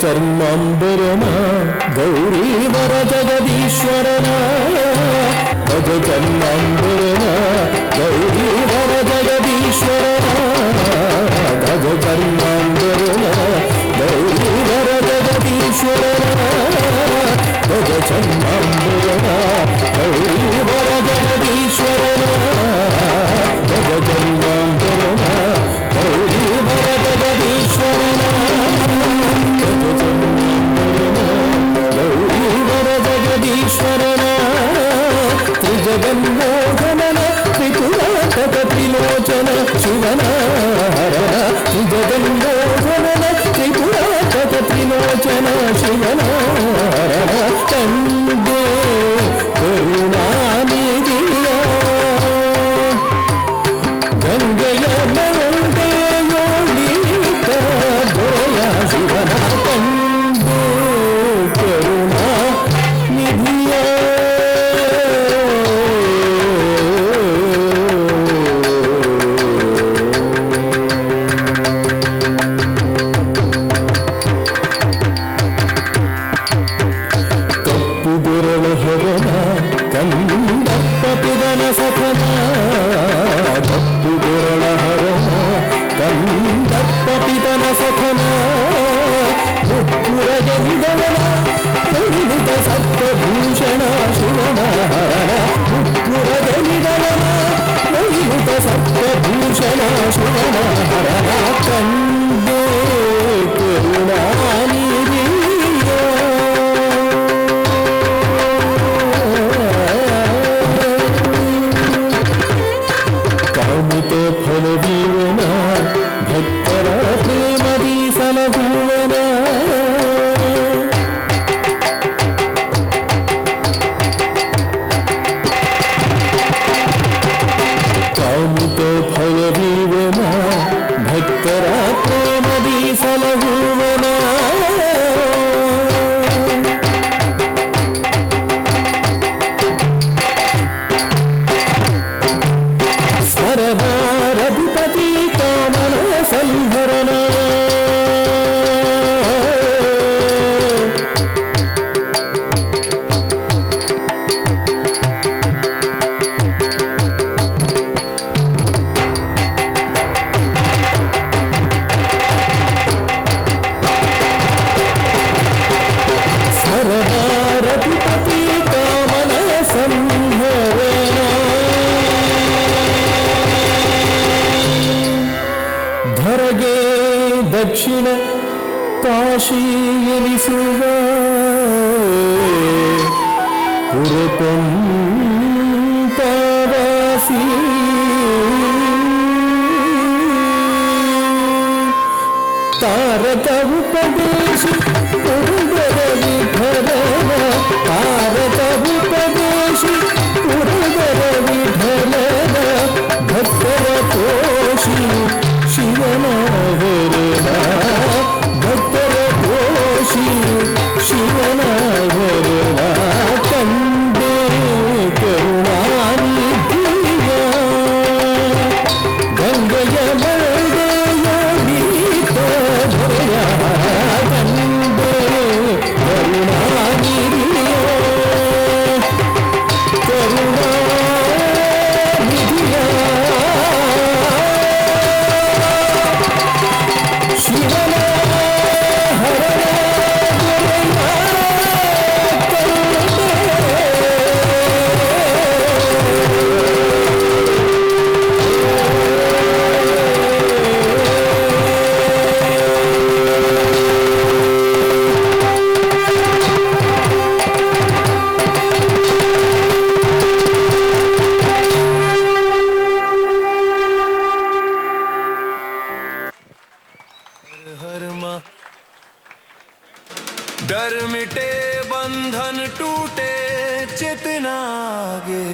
ಚರ್ಮಾಂಬರನ ಗೌರೀವರ ಜಗದೀಶ್ವರನ ಭಜ ಚರ್ಮಾಂಬರನ ಗೌರೀವರ ಜಗದೀಶ್ವರನ ಭಜ ಚರ್ಮಾಂಬರನ ಗೌರೀವರ ಜಗದೀಶ್ವರನ ಭಜ ಚರ್ಮಾಂಬರನ ಗೌರೀವರ ಜಗದೀಶ್ವರನ ಭಜ ಚರ್ಮಾಂಬರನ ಗೌರೀವರ ಜಗದೀಶ್ವರನ ಗೌರೀವರ ಜಗದೀಶ್ವರನ ತ್ರಿಜಗನ್ಮೋಹನನ ತ್ರಿಪುರಾತಕ ತ್ರಿಲೋಚನ ಶಿವನ ತ್ರಿಜಗನ್ಮೋಹನನ ತ್ರಿಪುರಾತಕ ತ್ರಿಲೋಚನ ಶಿವನ ತಂದೆ ಕರುಣಾನಿಧಿಯ ಗಂಗೆಯ ಮಂಡೆಯೋಳಿತ ದೊರೆಯ ಶಿವನ ತಂದೆ ಕರುಣಾ ನಿಧಿಯ ಕಪ್ಪು ಬೆರಳ ಹರನ ಕಂದಪ್ಪ ಪಿದನ ಸಖನ ಕಪ್ಪು ಬೆರಳ ಹರನ ಕಂದಪ್ಪ ಪಿದನ ಸಖನ ಮುಕ್ಕುರಗಂಧವನ ಪರಿಣಿತ ಸಪ್ತಭೂಷಣ ಶಿವನ ಮುಕ್ಕುರಗಂಧವನ ಪರಿಣಿತ ಸಪ್ತಭೂಷಣ ಶಿವನ ಕಂದೆ ಕರುಣಾನಿಧಿಯ ಕಾಮಿತ ಫಲವೀವನ ಭಕ್ತರ ಪ್ರೇಮದಿ ಸಲಹುವನ ಕಾಮಿತ ಫಲವೀವನ ಭಕ್ತರ ಪ್ರೇಮದಿ ಸಲಹುವನ ಸ್ವರಭಾರಧಿಪತಿ ಕಾಮನ ಸಂಹರಣ ಸ್ವರಭಾರಧಿಪತಿ ಕಾಮನ ಸಂಹರಣ ಧರಗೆ ದಕ್ಷಿಣ ಕಾಶಿ ಎನಿಸುವ ಪುರಪಂಪವಾಸಿ ತಾರಕ ಉಪದೇಶಿ ಪುರದರ ವಿಠಲನ ತಾರಕ ಉಪದೇಶಿ ಪುರದರ ವಿಠಲನ ಭಕ್ತರ ಕೋಶಿ ಶಿವನ ವರನ ಭಕ್ತರ ಕೋಶಿ ಶಿವನ ವರನ ತಂದೆ ಕರುಣಾನಿಧಿಯ ಗಂಗೆಯ ಮಂಡೆಯೋಳಿತ ದೊರೆಯ ತಂದೆ ಕರುಣಾನಿಧಿಯ ಕರುಣಾನಿಧಿಯ ಶಿವನ ಹರಣ डर मिटे बंधन टूटे चेतना आगे